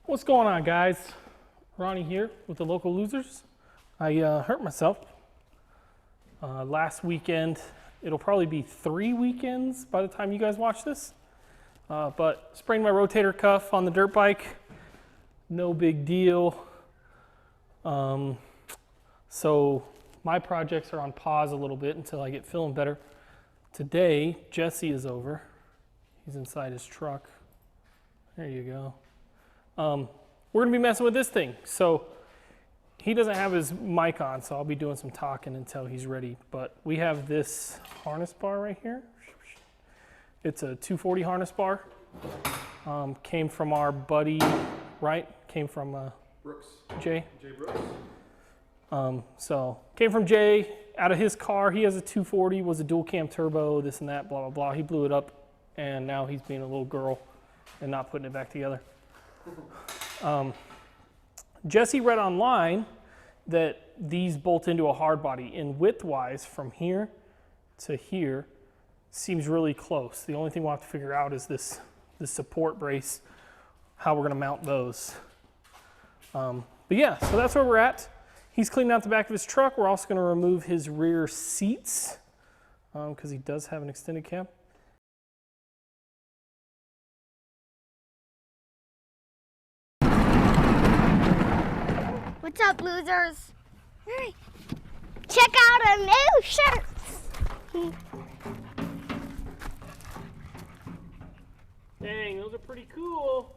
What's going on, guys? Ronnie here with the Local Losers. I hurt myself last weekend. It'll probably be 3 weekends by the time you guys watch this. But sprained my rotator cuff on the dirt bike. No big deal. So my projects are on pause a little bit until I get feeling better. Today, Jesse is over. He's inside his truck. There you go. We're gonna be messing with this thing. So he doesn't have his mic on, so I'll be doing some talking until he's ready. But we have this harness bar right here. It's a 240 harness bar. Came from our buddy, right? Came from Brooks. Jay. Jay Brooks. So came from Jay out of his car. He has a 240, was a dual cam turbo, this and that, blah, blah, blah. He blew it up and now he's being a little girl and not putting it back together. Jesse read online that these bolt into a hard body, and width-wise from here to here seems really close. The only thing we'll have to figure out is this support brace, how we're gonna mount those. But yeah, so that's where we're at. He's cleaning out the back of his truck. We're also gonna remove his rear seats because he does have an extended cab. What's up, losers? Hey, check out our new shirts. Dang, those are pretty cool.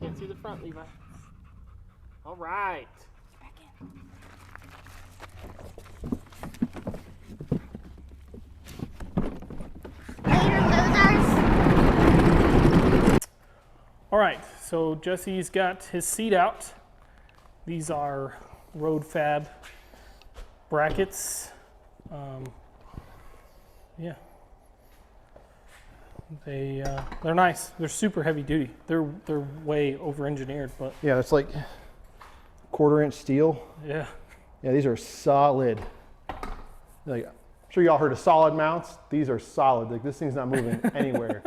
Can't see the front, Levi. All right. Later, losers. All right, so Jesse's got his seat out. These are Road Fab brackets. Yeah, they're nice. They're super heavy duty. They're way over engineered, but Yeah, it's like 1/4-inch steel. yeah. Yeah, these are solid. Like, I'm sure y'all heard of solid mounts. These are solid. Like, this thing's not moving anywhere.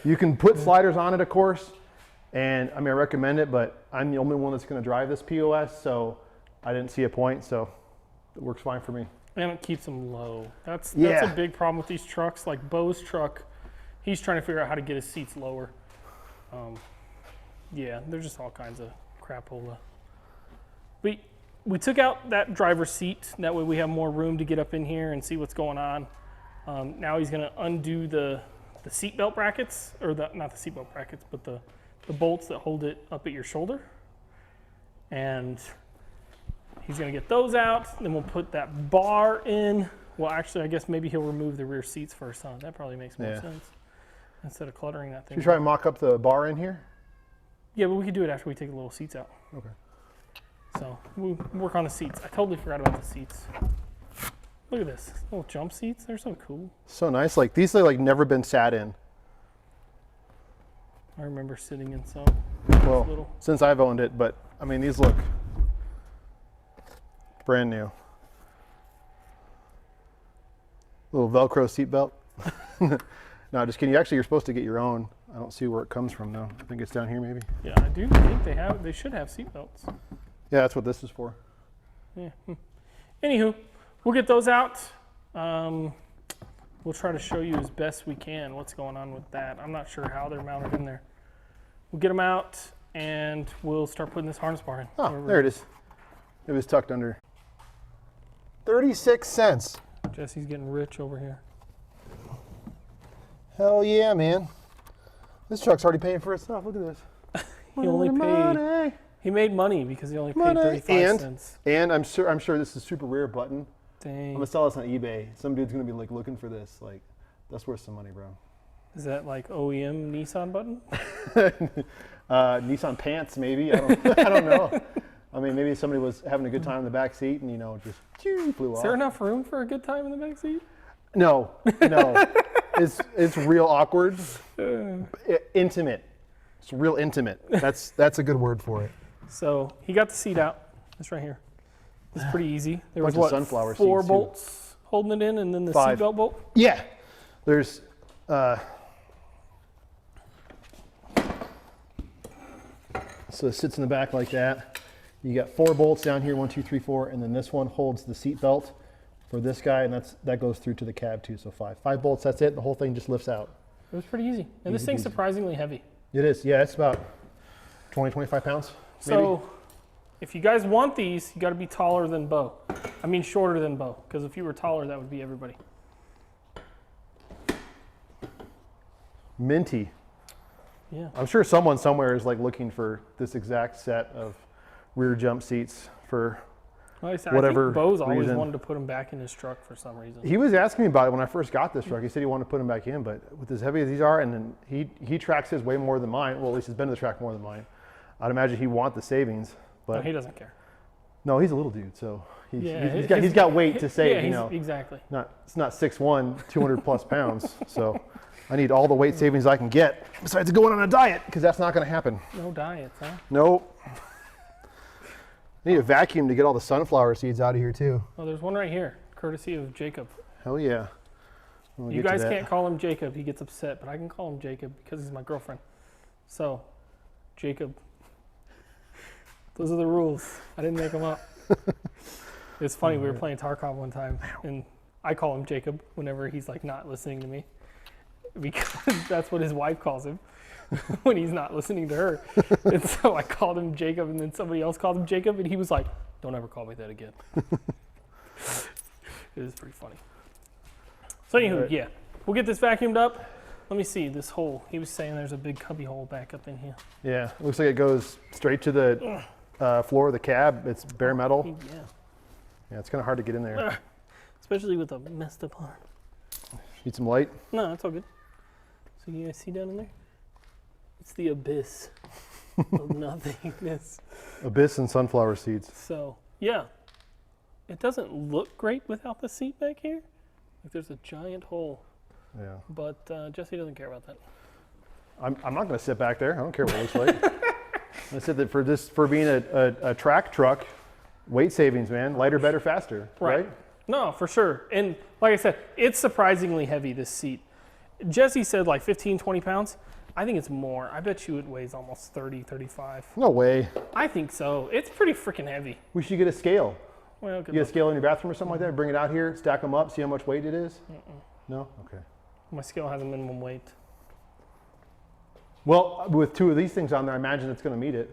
You can put sliders on it, of course, and I mean, I recommend it, but I'm the only one that's going to drive this POS, so I didn't see a point, so it works fine for me. And it keeps them low. That's Yeah. a big problem with these trucks. Like Bo's truck, he's trying to figure out how to get his seats lower. Yeah, there's just all kinds of crapola. We took out that driver's seat. That way we have more room to get up in here and see what's going on. Now he's gonna undo the seat belt brackets, or not the seat belt brackets, but the bolts that hold it up at your shoulder. And he's gonna get those out, then we'll put that bar in. Well, actually, I guess maybe he'll remove the rear seats first, huh? That probably makes more sense, instead of cluttering that thing. Should we try and mock up the bar in here? Yeah, but we could do it after we take the little seats out. Okay. So we'll work on the seats. I totally forgot about the seats. Look at this, little jump seats. They're so cool. So nice. Like, these are like never been sat in. I remember sitting in some. Well, Little. since I've owned it, but I mean, these look brand new. Little Velcro seat belt. No, just kidding. Actually, you're supposed to get your own. I don't see where it comes from though. I think it's down here maybe. Yeah, I do think they should have seat belts. Yeah, that's what this is for. Yeah. Anywho, we'll get those out. We'll try to show you as best we can what's going on with that. I'm not sure how they're mounted in there. We'll get them out and we'll start putting this harness bar in. Oh, there it is. It was tucked under. 36 cents. Jesse's getting rich over here. Hell yeah, man. This truck's already paying for itself. Look at this. He only paid. Money. He made money because he only paid 35 cents. And I'm sure this is a super rare button. I'm Dang. gonna sell this on eBay. Some dude's gonna be like looking for this. Like, that's worth some money, bro. Is that like OEM Nissan button? Nissan pants, maybe. I don't know. I mean, maybe somebody was having a good time in the back seat and just flew off. Is there enough room for a good time in the back seat? No. It's real awkward. Intimate. It's real intimate. That's a good word for it. So he got the seat out. It's right here. It's pretty easy. There was Bunch of sunflower 4 seeds, too. bolts holding it in, and then the 5. seatbelt bolt. Yeah. There's So it sits in the back like that. You got 4 bolts down here, 1, 2, 3, 4, and then this one holds the seat belt for this guy, and that goes through to the cab too. So 5 bolts. That's it. The whole thing just lifts out. It was pretty easy. And this thing's surprisingly heavy. It is. Yeah, it's about 20, 25 pounds. Maybe. So if you guys want these, you got to be taller than Bo. I mean shorter than Bo, because if you were taller, that would be everybody. Minty. Yeah. I'm sure someone somewhere is like looking for this exact set of rear jump seats for Like I said, whatever I think Bo's always reason. wanted to put them back in his truck for some reason. He was asking me about it when I first got this truck. He said he wanted to put them back in, but with as heavy as these are, and then he tracks his way more than mine. Well, at least he's been to the track more than mine. I'd imagine he'd want the savings, but No, he doesn't care. no, he's a little dude, so Yeah, he's got weight to save. Yeah, you know, exactly. it's not 6'1", 200 plus pounds. So I need all the weight savings I can get besides going on a diet, because that's not going to happen. No diets, huh? Nope. I need a vacuum to get all the sunflower seeds out of here too. Oh, there's one right here, courtesy of Jacob. Hell yeah. You guys can't call him Jacob. He gets upset, but I can call him Jacob because he's my girlfriend. So, Jacob. Those are the rules. I didn't make them up. It's funny, we were playing Tarkov one time, and I call him Jacob whenever he's like not listening to me, because that's what his wife calls him when he's not listening to her. And so I called him Jacob, and then somebody else called him Jacob, and he was like, "Don't ever call me that again." It was pretty funny. So anywho, Right. yeah, we'll get this vacuumed up. Let me see this hole. He was saying there's a big cubby hole back up in here. Yeah, looks like it goes straight to the floor of the cab. It's bare metal. Yeah, Yeah, it's kind of hard to get in there. especially with a messed up arm. Need some light? No, that's all good. So you guys see down in there? It's the abyss of nothingness. Abyss and sunflower seeds. So yeah, it doesn't look great without the seat back here. Like there's a giant hole, Yeah. but Jesse doesn't care about that. I'm not going to sit back there. I don't care what it looks like. I said that for being a track truck, weight savings, man. Lighter, better, faster. Right? No, for sure. And like I said, it's surprisingly heavy, this seat. Jesse said like 15, 20 pounds. I think it's more. I bet you it weighs almost 30, 35. No way. I think so. It's pretty freaking heavy. We should get a scale. Well, good You get a luck. scale in your bathroom or something like that? Bring it out here, stack them up, see how much weight it is? No? Okay. My scale has a minimum weight. Well, with 2 of these things on there, I imagine it's going to meet it.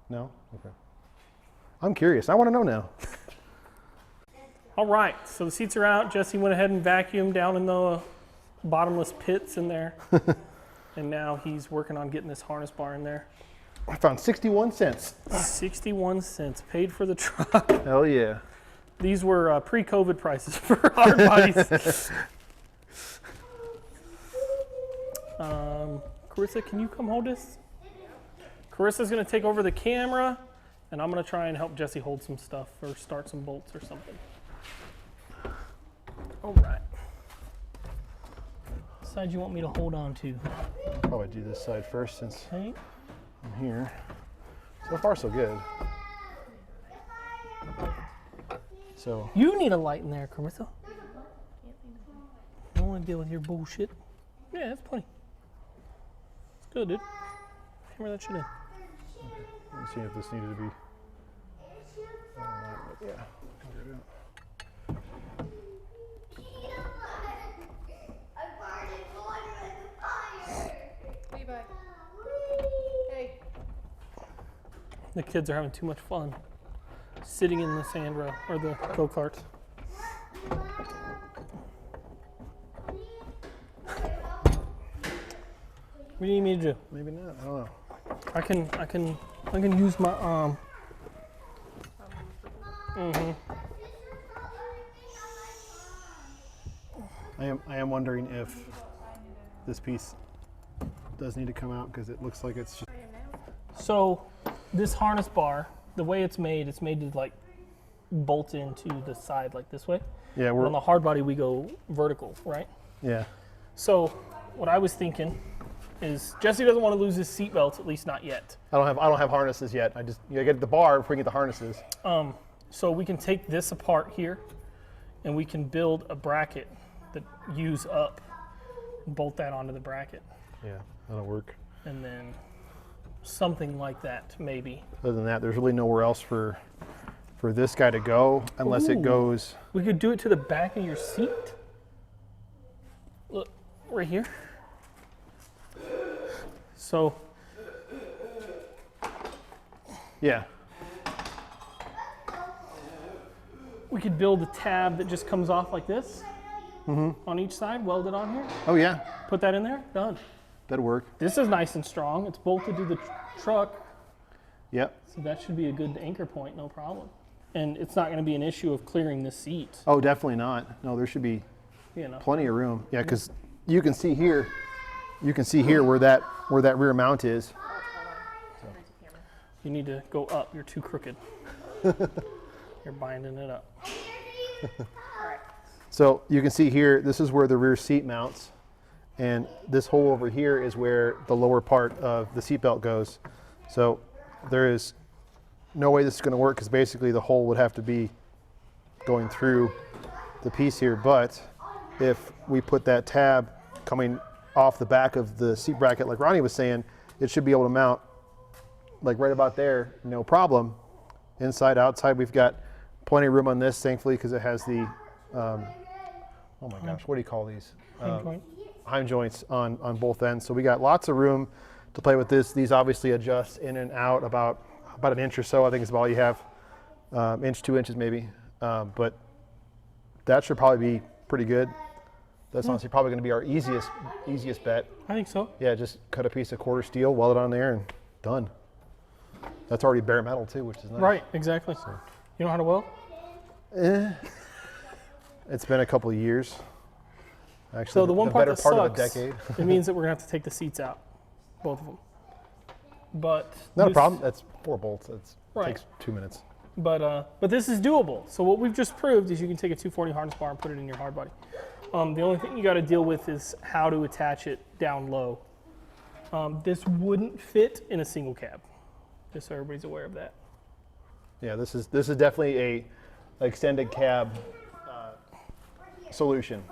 No? Okay. I'm curious. I want to know now. All right, so the seats are out. Jesse went ahead and vacuumed down in the bottomless pits in there. And now he's working on getting this harness bar in there. I found 61 cents. 61 cents, paid for the truck. Hell yeah. These were pre-COVID prices for hard bodies. Carissa, can you come hold this? Carissa's gonna take over the camera, and I'm gonna try and help Jesse hold some stuff or start some bolts or something. All right. What side you want me to hold on to? I'll probably do this side first since Okay. I'm here. So far, so good. So, You need a light in there, Carissa. I don't want to deal with your bullshit. Yeah, that's plenty. It's good, dude. Hammer that shit in. let me see if this needed to be. Yeah. Hey. The kids are having too much fun sitting in the sand row or the go-kart. What do you need me to do? Maybe not. I don't know. I can use my arm. I am wondering if this piece does need to come out because it looks like it's just. So this harness bar, the way it's made to like bolt into the side like this way. Yeah, But on the hard body we go vertical, right? yeah. So what I was thinking is Jesse doesn't want to lose his seat belts, at least not yet. I don't have harnesses yet. I get the bar before we get the harnesses. So we can take this apart here and we can build a bracket that use up, bolt that onto the bracket. Yeah, that'll work. And then something like that, maybe. Other than that, there's really nowhere else for this guy to go unless it Ooh. goes. We could do it to the back of your seat. Look, right here. So, Yeah. we could build a tab that just comes off like this on each side, welded on here. Oh yeah, Put that in there, done. that'd work. This is nice and strong. It's bolted to the truck, Yep. so that should be a good anchor point, no problem. And it's not going to be an issue of clearing this seat, Oh, definitely not. No, there should be you know. plenty of room. Yeah, because you can see here where that rear mount is. You need to go up. You're too crooked. You're binding it up. So you can see here, this is where the rear seat mounts, and this hole over here is where the lower part of the seat belt goes. So there is no way this is going to work because basically the hole would have to be going through the piece here. But if we put that tab coming off the back of the seat bracket, like Ronnie was saying, it should be able to mount like right about there, no problem. Inside, outside, we've got plenty of room on this, thankfully, because it has the, oh my gosh, what do you call these? Hinge joint. Hinge joints on both ends. So we got lots of room to play with this. These obviously adjust in and out about an inch or so. I think is about all you have, inch, 2 inches maybe. But that should probably be pretty good. That's honestly probably going to be our easiest bet. I think so. Yeah, just cut a piece of quarter steel, weld it on there, and done. That's already bare metal too, which is nice. Right, exactly. You know how to weld? It's been a couple of years. Actually, So the one part better that part sucks, of a decade. it means that we're going to have to take the seats out, both of them. But Not a this- problem. That's 4 bolts. It Right. takes 2 minutes. But this is doable. So what we've just proved is you can take a 240 harness bar and put it in your hard body. The only thing you got to deal with is how to attach it down low. This wouldn't fit in a single cab, just so everybody's aware of that. Yeah, this is definitely a extended cab solution.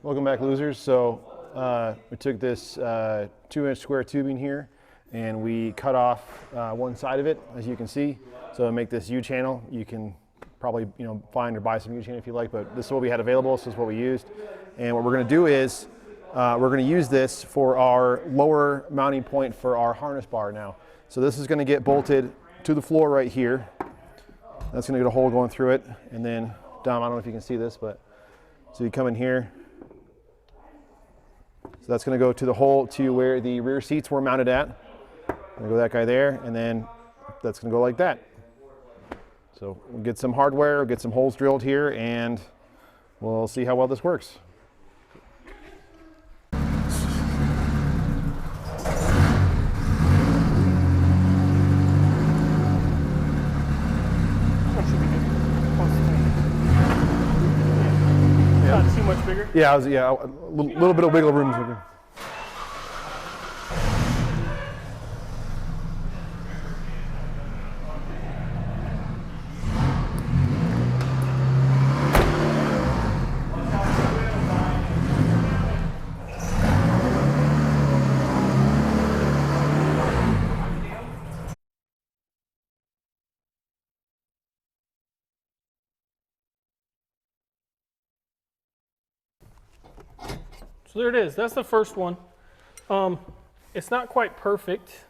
Welcome back, losers. So we took this 2-inch square tubing here and we cut off one side of it, as you can see. So to make this U-channel, you can probably find or buy some U-channel if you like, but this is what we had available. This is what we used. And what we're going to do is we're going to use this for our lower mounting point for our harness bar now. So this is going to get bolted to the floor right here. That's going to get a hole going through it. And then, Dom, I don't know if you can see this, but so you come in here. So that's going to go to the hole to where the rear seats were mounted at. Going to go that guy there, and then that's going to go like that. So we'll get some hardware, we'll get some holes drilled here, and we'll see how well this works. Not too much bigger. Yeah, a little bit of wiggle room. So there it is. That's the first one. It's not quite perfect.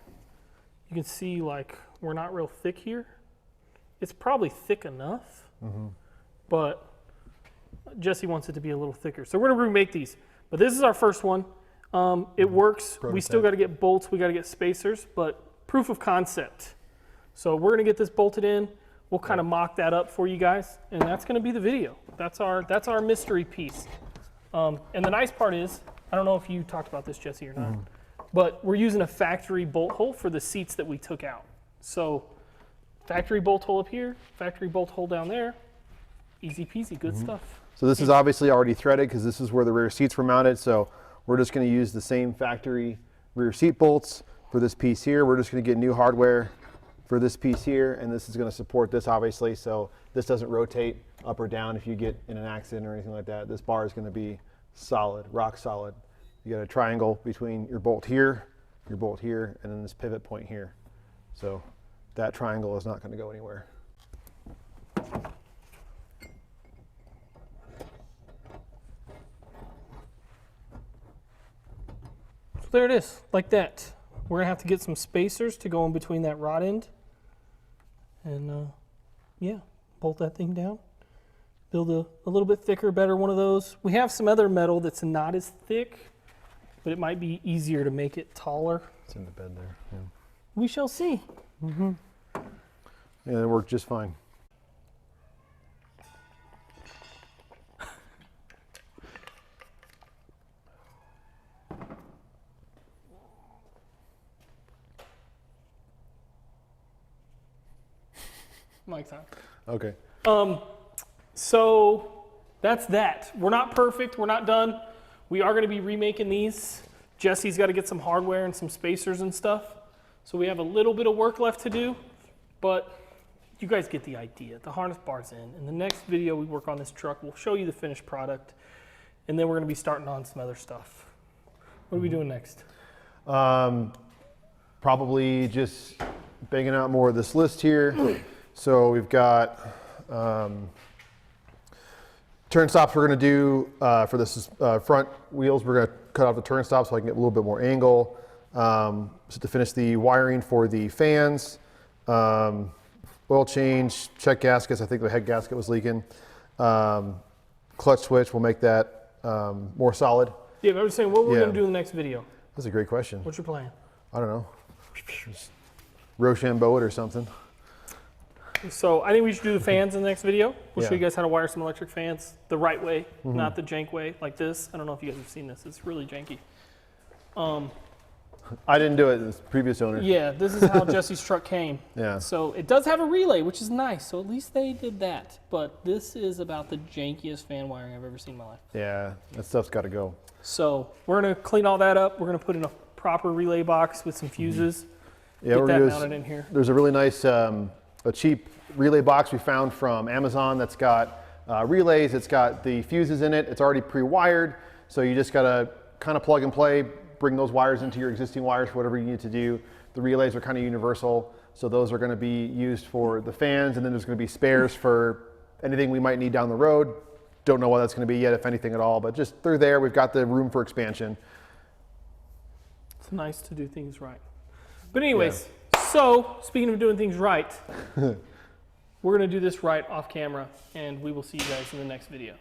You can see like we're not real thick here. It's probably thick enough, but Jesse wants it to be a little thicker. So we're gonna remake these. But this is our first one. It works. We still got to get bolts. We got to get spacers, but proof of concept. So we're gonna get this bolted in. We'll kind of mock that up for you guys, and that's gonna be the video. That's our mystery piece. And the nice part is, I don't know if you talked about this, Jesse, or not, but we're using a factory bolt hole for the seats that we took out. So factory bolt hole up here, factory bolt hole down there, easy peasy, good stuff. So this is obviously already threaded because this is where the rear seats were mounted. So we're just going to use the same factory rear seat bolts for this piece here. We're just going to get new hardware for this piece here, and this is going to support this obviously, so this doesn't rotate up or down if you get in an accident or anything like that. This bar is going to be solid, rock solid. You got a triangle between your bolt here, and then this pivot point here. So that triangle is not going to go anywhere. So there it is, like that. We're gonna have to get some spacers to go in between that rod end, and yeah, bolt that thing down. Build a little bit thicker, better one of those. We have some other metal that's not as thick, but it might be easier to make it taller. It's in the bed there. Yeah. We shall see. Yeah, it worked just fine. Mike's on. Okay. So that's that. We're not perfect. We're not done. We are going to be remaking these. Jesse's got to get some hardware and some spacers and stuff. So we have a little bit of work left to do, but you guys get the idea. The harness bar's in. In the next video we work on this truck, we'll show you the finished product, and then we're going to be starting on some other stuff. What are we doing next? Probably just banging out more of this list here. So we've got turn stops we're going to do for this front wheels. We're going to cut off the turn stops so I can get a little bit more angle. So to finish the wiring for the fans, oil change, check gaskets. I think the head gasket was leaking. Clutch switch, we'll make that more solid. Yeah, but I was saying, what we're Yeah. going to do in the next video. That's a great question. What's your plan? I don't know. Just Rochambeau it or something. So I think we should do the fans in the next video. We'll show Yeah. you guys how to wire some electric fans the right way, not the jank way, like this. I don't know if you guys have seen this. It's really janky. I didn't do it, this previous owner. Yeah, this is how Jesse's truck came. Yeah. So it does have a relay, which is nice. So at least they did that. But this is about the jankiest fan wiring I've ever seen in my life. Yeah, that stuff's got to go. So we're going to clean all that up. We're going to put in a proper relay box with some fuses. Yeah, Get we're that gonna mounted in here. There's a really nice, a cheap relay box we found from Amazon that's got relays. It's got the fuses in it. It's already pre-wired. So you just got to kind of plug and play, bring those wires into your existing wires for whatever you need to do. The relays are kind of universal. So those are going to be used for the fans. And then there's going to be spares for anything we might need down the road. Don't know what that's going to be yet, if anything at all. But just through there, we've got the room for expansion. It's nice to do things right. But anyways, so speaking of doing things right, we're going to do this right off camera, and we will see you guys in the next video.